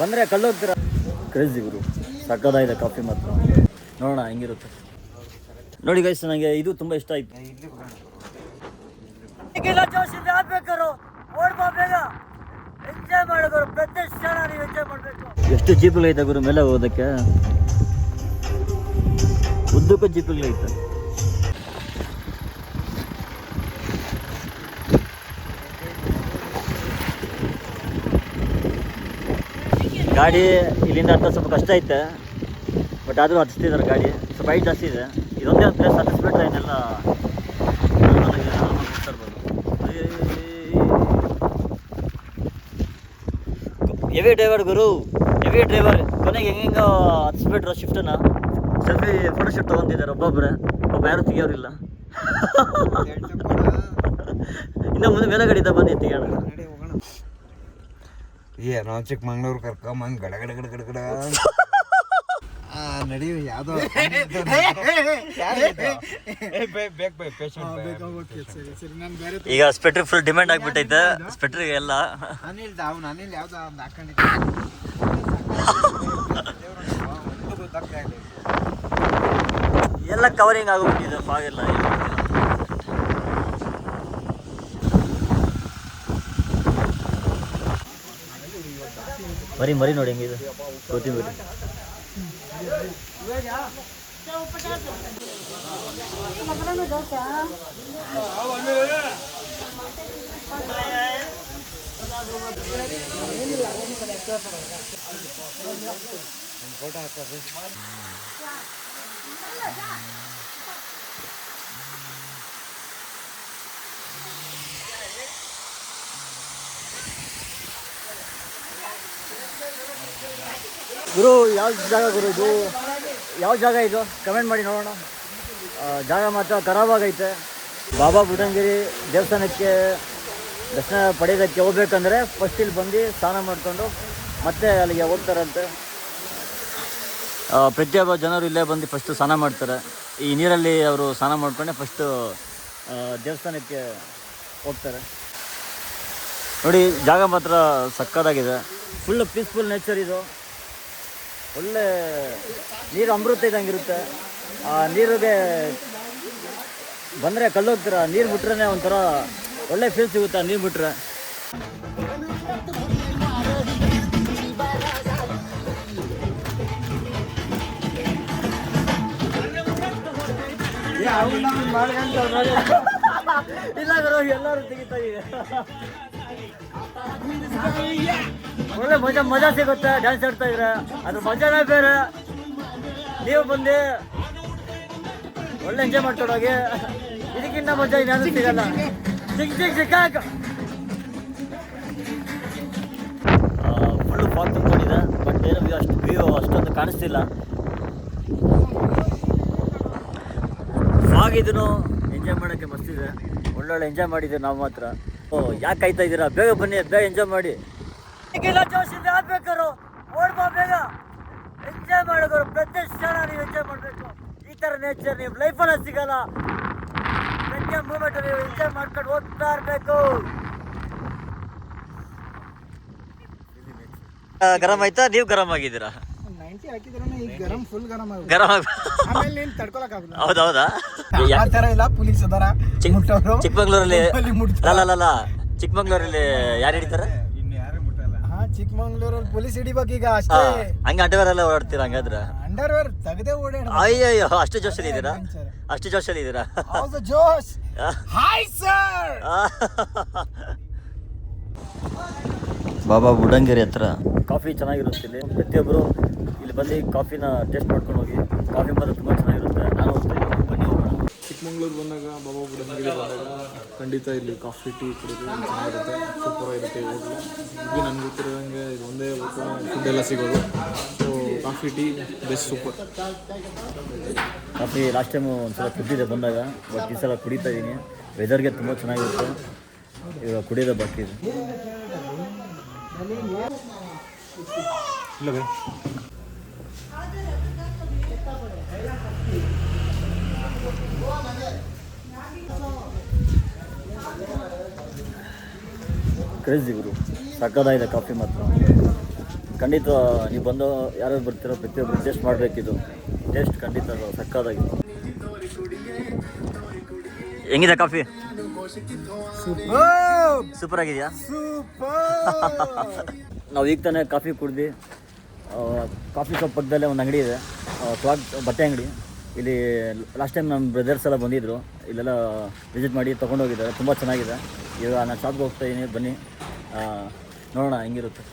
ಬಂದರೆ ಕಲ್ಲೋಗ್ತೀರಾ. ಕ್ರೇಜಿ ಗುರು, ಸಕ್ಕದಾಗಿದೆ ಕಾಫಿ ಮಾತ್ರ. ನೋಡೋಣ ಹೆಂಗಿರುತ್ತೆ ನೋಡಿ ಗೈಸ್. ನನಗೆ ಇದು ತುಂಬ ಇಷ್ಟ ಆಯ್ತು. ಎಂಜಾಯ್ ಮಾಡೋರು ಪ್ರತಿ ಕ್ಷಣ ನೀವು ಎಂಜಾಯ್ ಮಾಡಬೇಕು. ಎಷ್ಟು ಜೀಪ್ಗಳೈತೆ ಗುರು ಮೇಲೆ ಹೋಗೋದಕ್ಕೆ, ಉದ್ದಕ್ಕೂ ಜೀಪ್ಗಳೈತೆ. ಗಾಡಿ ಇಲ್ಲಿಂದ ಹತ್ತ ಸ್ವಲ್ಪ ಕಷ್ಟ ಐತೆ, ಬಟ್ ಆದರೂ ಹತ್ತಿಸ್ತಿದ್ದಾರೆ. ಗಾಡಿ ಸ್ವಲ್ಪ ಹೈಟ್ ಜಾಸ್ತಿ ಇದೆ. ಇದೊಂದೇ ಒಂದು ಪ್ಲೇಸ್ ಹತ್ತಿಸ್ಬಿಟ್ರೆ ಇನ್ನೆಲ್ಲ ಹೋಗ್ತಾ ಇರ್ಬೋದು. ಹೆವಿ ಡ್ರೈವರ್ ಗುರು, ಹೆವಿ ಡ್ರೈವರ್. ಕೊನೆಗೆ ಹೆಂಗೆಂಗೋ ಹತ್ತಿಸ್ಬಿಟ್ರು ಶಿಫ್ಟನ್ನು. ಸೆಲ್ಫಿ ಫೋಟೋಶೂಟ್ ತೊಗೊತಿದ್ದಾರೆ ಒಬ್ಬೊಬ್ಬರೇ, ಒಬ್ಬ ಯಾರು ತೆಗಿಯೋರಿಲ್ಲ. ಇನ್ನು ಮುಂದೆ ಮೇಲೆ ಗಾಡಿ ಇದ್ದ ಬನ್ನಿ ತೆಗಿಯೋಣ. ಏನೋ ಚಿಕ್ಕಮಂಗ್ಳೂರು ಕರ್ಕೊಂಬಂದು ಗಡ ಗಡ ಗಡ ಗಡ ಗಡ ನಡಿ. ಯಾವುದೋ ಈಗ ಸ್ಪೆಟ್ರಿ ಫುಲ್ ಡಿಮ್ಯಾಂಡ್ ಆಗ್ಬಿಟ್ಟೈತೆ. ಸ್ಪೆಟ್ರಿಗೆ ಎಲ್ಲ ಅನಿಲ್ ಯಾವ್ದು ಒಂದು ಹಾಕೊಂಡಿದ್ದೆ. ಎಲ್ಲ ಕವರಿಂಗ್ ಆಗೋಗ್ಬಿಟ್ಟಿದೆ ಫಾಗೆಲ್ಲ. ಮರಿ ನೋಡಿ ಹೆಂಗಿದೆ ಕೊತ್ತಿಂಬರಿ. ಫೋಟೋ ಹಾಕೋದು. ಗುರು ಯಾವ ಜಾಗ ಗುರು ಇದು? ಯಾವ ಜಾಗ ಇದು ಕಮೆಂಟ್ ಮಾಡಿ ನೋಡೋಣ. ಜಾಗ ಮಾತ್ರ ಖರಾಬಾಗೈತೆ. ಬಾಬಾ ಬುಡನ್ಗಿರಿ ದೇವಸ್ಥಾನಕ್ಕೆ ದರ್ಶನ ಪಡೆಯೋದಕ್ಕೆ ಹೋಗ್ಬೇಕಂದ್ರೆ ಫಸ್ಟ್ ಇಲ್ಲಿ ಬಂದು ಸ್ನಾನ ಮಾಡಿಕೊಂಡು ಮತ್ತೆ ಅಲ್ಲಿಗೆ ಹೋಗ್ತಾರಂತೆ. ಪ್ರತಿಯೊಬ್ಬ ಜನರು ಇಲ್ಲೇ ಬಂದು ಫಸ್ಟು ಸ್ನಾನ ಮಾಡ್ತಾರೆ. ಈ ನೀರಲ್ಲಿ ಅವರು ಸ್ನಾನ ಮಾಡ್ಕೊಂಡೆ ಫಸ್ಟು ದೇವಸ್ಥಾನಕ್ಕೆ ಹೋಗ್ತಾರೆ. ನೋಡಿ ಜಾಗ ಮಾತ್ರ ಸಕ್ಕತ್ತಾಗಿದೆ. ಫುಲ್ ಪೀಸ್ಫುಲ್ ನೇಚರ್ ಇದು. ಒಳ್ಳೆ ನೀರು ಅಮೃತ ಇದ್ದಂಗಿರುತ್ತೆ. ಆ ನೀರಿಗೆ ಬಂದರೆ ಕಲ್ಲೋಗ್ತೀರ. ನೀರು ಬಿಟ್ರೆ ಒಂಥರ ಒಳ್ಳೆ ಫೀಲ್ ಸಿಗುತ್ತೆ ನೀರು ಬಿಟ್ರೆ. ಇಲ್ಲ ಗುರು, ಎಲ್ಲರೂ ತೆಗಿತಾ ಇದೆ. ಒಳ್ಳೆ ಮಜಾ ಸಿಗುತ್ತೆ ಡ್ಯಾನ್ಸ್ ಆಡ್ತಾ ಇದ್ರೆ. ಅದ್ರ ಮಜಾನೇ ಬೇರೆ. ನೀವು ಬಂದು ಒಳ್ಳೆ ಎಂಜಾಯ್ ಮಾಡ್ಕೊಂಡೋಗಿ. ಇದಕ್ಕಿಂತ ಮಜಾ ಇನ್ನೇನು ಸಿಗಲ್ಲ. ಸಿಕ್ಕಾಕ ಫುಲ್ಲು ಫಾಗ್ ತುಂಬಿಕೊಂಡಿದೆ. ಬಟ್ ಏನು ವ್ಯೂ ಅಷ್ಟೊಂದು ಕಾಣಿಸ್ತಿಲ್ಲ. ಫಾಗ್ ಇದನ್ನು ಎಂಜಾಯ್ ಮಾಡೋಕ್ಕೆ ಮಸ್ತಿದೆ. ಒಳ್ಳೊಳ್ಳೆ ಎಂಜಾಯ್ ಮಾಡಿದ್ದೀವಿ ನಾವು ಮಾತ್ರ. ಯಾಕೆ ಕಾಯ್ತಾ ಇದ್ದೀರಾ? ಬೇಗ ಬನ್ನಿ, ಬೇಗ ಎಂಜಾಯ್ ಮಾಡಿ. ಬೇಕಾರು ಓಡ್ಬಾ, ಬೇಗ ಎಂಜಾಯ್ ಮಾಡೋರು ಪ್ರತಿ ಕ್ಷಣ ನೀವು ಎಂಜಾಯ್ ಮಾಡಬೇಕು. ಈ ಥರ ನೇಚರ್ ನೀವು ಲೈಫಲ್ಲಿ ಸಿಗಲ್ಲ. ಪ್ರತಿ ಮೂಮೆಂಟ್ ನೀವು ಎಂಜಾಯ್ ಮಾಡ್ಕೊಂಡು ಹೋಗ್ತಾ ಇರಬೇಕು. ಗರಂ ಆಯ್ತಾ? ನೀವು ಗರಂ ಆಗಿದ್ದೀರಾ? ಹೌದೌದಾ? ಚಿಕ್ಕಮಂಗ್ಳೂರಲ್ಲಿ ಚಿಕ್ಕಮಂಗ್ಳೂರಲ್ಲಿ ಯಾರು ಹಿಡಿತಾರೆ? ಚಿಕ್ಕಮಂಗ್ಳೂರಲ್ಲಿ ಪೊಲೀಸ್ ಹಿಡಿಬೇಕು ಈಗ. ಹಂಗೆ ಅಂಡರ್ವೇರ್ ಎಲ್ಲ ಓಡಾಡ್ತೀರಾ? ಹಂಗಾದ್ರೆ ಅಂಡರ್ವೇರ್ ತೆಗೆದೇ ಓಡಾಡ. ಅಯ್ಯಯ್ಯೋ, ಅಷ್ಟು ಜೋಶಲ್ಲಿ ಇದ್ದೀರಾ? ಅಷ್ಟು ಜೋಶಲ್ಲಿ ಇದ್ದೀರಾ? ಜೋಶ್. Hi sir. ಬಾಬಾ ಬುಡನ್ಗಿರಿ ಹತ್ರ ಕಾಫಿ ಚೆನ್ನಾಗಿರುತ್ತೆ. ಇಲ್ಲಿ ಪ್ರತಿಯೊಬ್ಬರು ಇಲ್ಲಿ ಬಂದು ಕಾಫಿನ ಟೇಸ್ಟ್ ಮಾಡ್ಕೊಂಡು ಹೋಗಿ. ಕಾಫಿ ಮಾತ್ರ ತುಂಬ ಚೆನ್ನಾಗಿರುತ್ತೆ. ನಾನು ಹೋಗ್ತೀನಿ, ಬನ್ನಿ ಹೋಗೋಣ. ಚಿಕ್ಕಮಂಗ್ಳೂರು ಬಂದಾಗ, ಬಾಬಾ ಬುಡನ್ಗಿರಿ ಬಂದಾಗ ಖಂಡಿತ ಇಲ್ಲಿ ಕಾಫಿ ಟೀ ಕುಡಿದು ಚೆನ್ನಾಗಿರುತ್ತೆ. ಸೂಪರ್ ಆಗಿರುತ್ತೆ. ಹೋಗಲು ಇದು ನನಗೆ ಗೊತ್ತಿರೋದಂಗೆ ಇದು ಒಂದೇ ಫುಡ್ ಎಲ್ಲ ಸಿಗೋದು. So coffee tea best, super. Coffee last time ಒಂದು ಸಲ ಕುಡಿದಿದೆ ಬಂದಾಗ, ಬಟ್ ಈ ಸಲ ಕುಡಿತಾ ಇದ್ದೀನಿ. ವೆದರ್ಗೆ ತುಂಬ ಚೆನ್ನಾಗಿರುತ್ತೆ. ಇವಾಗ ಕುಡಿಯೋದೇ ಬಾಕಿ ಇದೆ. ಇಲ್ಲ ಬೈ ಕ್ರೇಜಿ ಗುರು, ಸಕ್ಕದಾಗಿದೆ ಕಾಫಿ ಮಾತ್ರ. ಖಂಡಿತ ನೀವು ಬಂದು ಯಾರು ಬರ್ತಿರೋ ಪ್ರತಿಯೊಬ್ಬರು ಟೇಸ್ಟ್ ಮಾಡಬೇಕಿದು. ಟೇಸ್ಟ್ ಖಂಡಿತ ಸಕ್ಕತ್ತಾಗಿದೆ. ಹೆಂಗಿದೆ ಕಾಫಿ? ಸೂಪರ್ ಆಗಿದೆಯಾ? ನಾವು ಈಗ ತಾನೇ ಕಾಫಿ ಕುಡ್ದು ಕಾಫಿ ಶಾಪ್ ಪಕ್ಕದಲ್ಲೇ ಒಂದು ಅಂಗಡಿ ಇದೆ, ಬಟ್ಟೆ ಅಂಗಡಿ. ಇಲ್ಲಿ ಲಾಸ್ಟ್ ಟೈಮ್ ನಮ್ಮ ಬ್ರದರ್ಸ್ ಎಲ್ಲ ಬಂದಿದ್ದರು, ಇಲ್ಲೆಲ್ಲ ವಿಸಿಟ್ ಮಾಡಿ ತೊಗೊಂಡೋಗಿದ್ದಾರೆ. ತುಂಬ ಚೆನ್ನಾಗಿದೆ. ಈಗ ನಾನು ಶಾಪ್ಗೆ ಹೋಗ್ತಾ ಇದ್ದೀನಿ, ಬನ್ನಿ ನೋಡೋಣ ಹೆಂಗಿರುತ್ತೆ.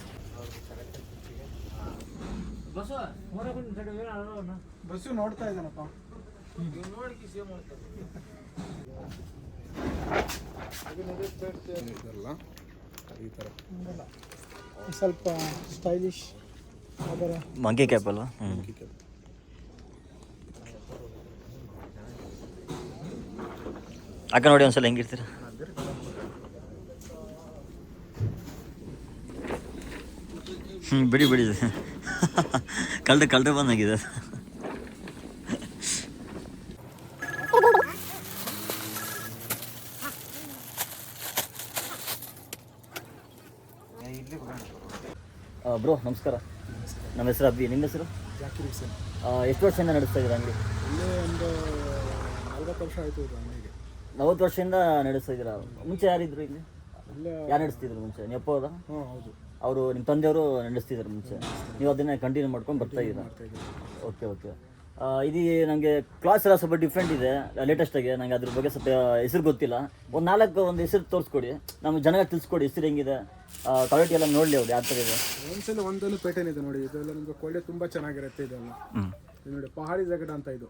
ಬಸ್ಸು ನೋಡ್ತಾ ಇದ್ದಾನಪ್ಪ. ಸ್ವಲ್ಪ ಸ್ಟೈಲಿಶ್ ಮಂಕಿ ಕ್ಯಾಪ್ ಅಲ್ವಾ? ಅಕ್ಕ ನೋಡಿ ಒಂದ್ಸಲ ಹೆಂಗಿರ್ತೀರ. ಬಿಡಿ ಬಿಡಿ ಕಳ್ರೆ ಬಂದಾಗಿದೆ. ಬ್ರೋ ನಮಸ್ಕಾರ. ನಮ್ಮ ಹೆಸರು ಅಬ್ಬಿ, ನಿಮ್ಮ ಹೆಸರು? ಜಾಕಿರ್ ಹುಸೇನ್. ಎಷ್ಟು ವರ್ಷದಿಂದ ನಡೆಸ್ತಾ ಇದ್ದೀರಾ ಅಂಗಡಿ? ಇಲ್ಲೇ ಒಂದು 40 ವರ್ಷ ಆಯಿತು ಇದು ಅಂಗಡಿಗೆ. 40 ವರ್ಷದಿಂದ ನಡೆಸ್ತಾ ಇದ್ದೀರಾ? ಮುಂಚೆ ಯಾರಿದ್ರು ಇಲ್ಲಿ? ಇಲ್ಲೇ ಯಾರು ನಡೆಸ್ತಿದ್ರು ಮುಂಚೆ? ನೀವು ಅಪ್ಪ ಹೋದ? ಹಾಂ ಹೌದು. ಅವರು ನಿಮ್ಮ ತಂದೆಯವರು ನಡೆಸ್ತಿದ್ರು ಮುಂಚೆ, ನೀವು ಅದನ್ನೇ ಕಂಟಿನ್ಯೂ ಮಾಡ್ಕೊಂಡು ಬರ್ತಾ ಇದ್ದೀರಾ? Okay okay. ಇದು ನನಗೆ ಕ್ಲಾಸ್ ಎಲ್ಲ ಸ್ವಲ್ಪ ಡಿಫ್ರೆಂಟ್ ಇದೆ ಲೇಟೆಸ್ಟಾಗಿ. ನನಗೆ ಅದ್ರ ಬಗ್ಗೆ ಸ್ವಲ್ಪ ಹೆಸರು ಗೊತ್ತಿಲ್ಲ. ಒಂದು ಹೆಸರು ತೋರಿಸ್ಕೊಡಿ, ನಮ್ಮ ಜನಕ್ಕೆ ತಿಳಿಸ್ಕೊಡಿ ಹೆಸರು ಹೆಂಗಿದೆ, ಕ್ವಾಲಿಟಿ ಎಲ್ಲ ನೋಡಲಿ ಅವ್ರು ಯಾವ ಥರ ಇದೆ. ಒಂದೊಂದು ಪ್ಯಾಟರ್ನ್ ಇದೆ ನೋಡಿ, ಇದೆಲ್ಲ ನಿಮಗೆ ಕ್ವಾಲಿಟಿ ತುಂಬ ಚೆನ್ನಾಗಿರುತ್ತೆ. ಇದೆಲ್ಲ ನೋಡಿ, ಪಹಾಡಿ ಜಾಕೆಟ್ ಅಂತ ಇದು.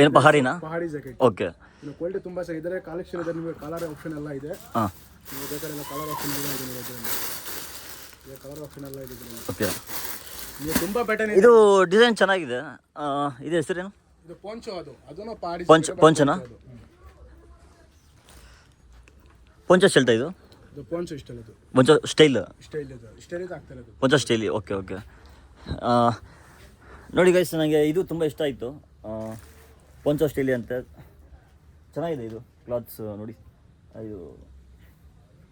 ಏನು ಪಹಾರಿನಾ? ಪಹಾಡಿ ಜಾಕೆಟ್. ಓಕೆ. ಇನ್ನು ಕ್ವಾಲಿಟಿ ತುಂಬ ಚೆನ್ನಾಗಿದೆ. ಇದರ ಕಲೆಕ್ಷನ್ ಇದೆ, ನಿಮಗೆ ಕಲರ್ ಆಪ್ಷನ್ ಎಲ್ಲ ಇದೆ. ಹಾಂ, ನೀವು ಬೇಕಾದ್ರೆ ಕಲರ್ ಆಪ್ಷನ್ ಎಲ್ಲ ಇದೆ ನೋಡಿ. ಇದರಲ್ಲಿ ಕಲರ್ ಆಪ್ಷನ್ ಎಲ್ಲ ಇದೆ ಇದರಲ್ಲಿ. ಓಕೆ. ನೀವು ತುಂಬ ಪ್ಯಾಟರ್ನ್ ಇದು ಡಿಸೈನ್ ಚೆನ್ನಾಗಿದೆ. ಇದು ಹೆಸರೇನು? ಇದು ಪೊಂಚೋ. ಅದನ್ನು ಪಹಾಡಿ ಪೊಂಚನಾ? ಪೊಂಚ ಶೆಲ್ಟ ಇದು? ಇದು ಪೊಂಚೋ ಸ್ಟೈಲ್. ಇದು ಪೊಂಚ ಸ್ಟೈಲ್ ಇದು ಆಗ್ತಾರೆ. ಇದು ಪೊಂಚ ಸ್ಟೈಲಿ. Okay okay. ನೋಡಿ ಗೈಸ್, ನನಗೆ ಇದು ತುಂಬ ಇಷ್ಟ ಆಯಿತು. ಪೊಂಚ ಸ್ಟೈಲಿ ಅಂತ ಚೆನ್ನಾಗಿದೆ ಇದು ಕ್ಲಾತ್ಸ್. ನೋಡಿ ಇದು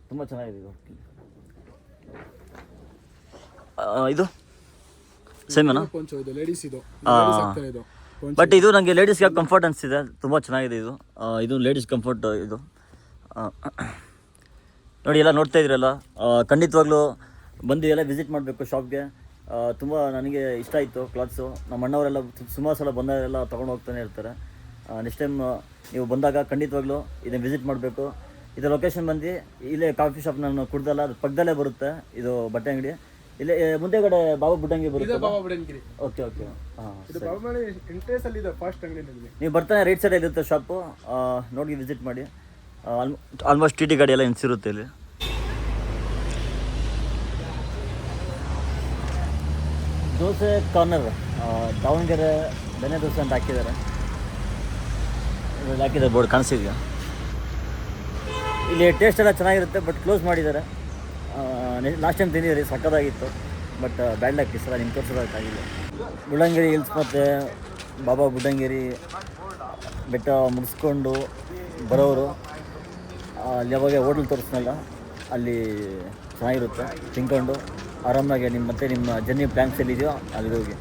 ತುಂಬ ಚೆನ್ನಾಗಿದೆ ಇದು. ಇದು ಸೇಮೇನಾ? ಪೊಂಚೋ ಇದು ಲೇಡೀಸ್. ಇದು ಬಟ್ ಇದು ನನಗೆ ಲೇಡೀಸ್ಗೆ ಕಂಫರ್ಟ್ ಅನಿಸ್ತಿದೆ, ತುಂಬ ಚೆನ್ನಾಗಿದೆ ಇದು. ಇದು ಲೇಡೀಸ್ ಕಂಫರ್ಟ್ ಇದು. ನೋಡಿ ಎಲ್ಲ ನೋಡ್ತಾ ಇದ್ರಲ್ಲ, ಖಂಡಿತವಾಗ್ಲೂ ಬಂದು ಎಲ್ಲ ವಿಸಿಟ್ ಮಾಡಬೇಕು ಶಾಪ್ಗೆ. ತುಂಬ ನನಗೆ ಇಷ್ಟ ಆಯಿತು ಕ್ಲಾತ್ಸು. ನಮ್ಮ ಅಣ್ಣವರೆಲ್ಲ ಸುಮಾರು ಸಲ ಬಂದಾಗೆಲ್ಲ ತೊಗೊಂಡು ಹೋಗ್ತಾನೆ ಇರ್ತಾರೆ. ನೆಕ್ಸ್ಟ್ ಟೈಮ್ ನೀವು ಬಂದಾಗ ಖಂಡಿತವಾಗ್ಲೂ ಇದನ್ನು ವಿಸಿಟ್ ಮಾಡಬೇಕು. ಇದು ಲೊಕೇಶನ್ ಬಂದು ಇಲ್ಲೇ ಕಾಫಿ ಶಾಪ್ ನಾನು ಕುಡ್ದಲ್ಲ, ಅದು ಪಕ್ಕದಲ್ಲೇ ಬರುತ್ತೆ ಇದು ಬಟ್ಟೆ ಅಂಗಡಿ. ಇಲ್ಲೇ ಮುಂದೆಗಡೆ ಬಾಬಾ ಬುಡ್ಡಂಗಿ ಬರುತ್ತೆ. Okay okay. ಹಾಂ, ನೀವು ಬರ್ತಾನೆ ರೈಟ್ ಸೈಡ್ ಇರುತ್ತೆ ಶಾಪು, ನೋಡಿ ವಿಸಿಟ್ ಮಾಡಿ. ಆಲ್ಮೋಸ್ಟ್ ಟಿ ಗಾಡಿ ಎಲ್ಲ ನಿಲ್ಸಿರುತ್ತೆ ಇಲ್ಲಿ. ದೋಸೆ ಕಾರ್ನರ್, ದಾವಣಗೆರೆ ಬೆಣ್ಣೆ ದೋಸೆ ಅಂತ ಹಾಕಿದ್ದಾರೆ. ಇದರಲ್ಲಿ ಹಾಕಿದ್ದಾರೆ ಬೋರ್ಡ್, ಕಾಣಿಸಿದೆಯಾ? ಇಲ್ಲಿ ಟೇಸ್ಟ್ ಎಲ್ಲ ಚೆನ್ನಾಗಿರುತ್ತೆ, ಬಟ್ ಕ್ಲೋಸ್ ಮಾಡಿದ್ದಾರೆ. ಲಾಸ್ಟ್ ಟೈಮ್ ತಿಂದಿದ್ದೀರಿ, ಸಕ್ಕತ್ತಾಗಿತ್ತು. ಬಟ್ ಬ್ಯಾಡ್ ಲಕ್ ಈ ಸಲ ನಿಮ್ಗೆ ತೋರಿಸೋದಕ್ಕಾಗಿಲ್ಲ. ಬುಡಂಗಿರಿ ಹಿಲ್ಸ್ ಮತ್ತು ಬಾಬಾ ಬುಡಂಗಿರಿ ಬೆಟ್ಟ ಮುಗಿಸ್ಕೊಂಡು ಬರೋರು ಅಲ್ಲಿ ಯಾವಾಗ ಹೋಟ್ಲ್ ತೋರಿಸ್ನಲ್ಲ, ಅಲ್ಲಿ ಚೆನ್ನಾಗಿರುತ್ತೆ. ತಿನ್ಕೊಂಡು ಆರಾಮಾಗಿ ನಿಮ್ಮ ಜರ್ನಿ ಪ್ಲ್ಯಾನ್ಸ್ ಎಲ್ಲಿದೆಯೋ ಅಲ್ಲಿ ಹೋಗಿ.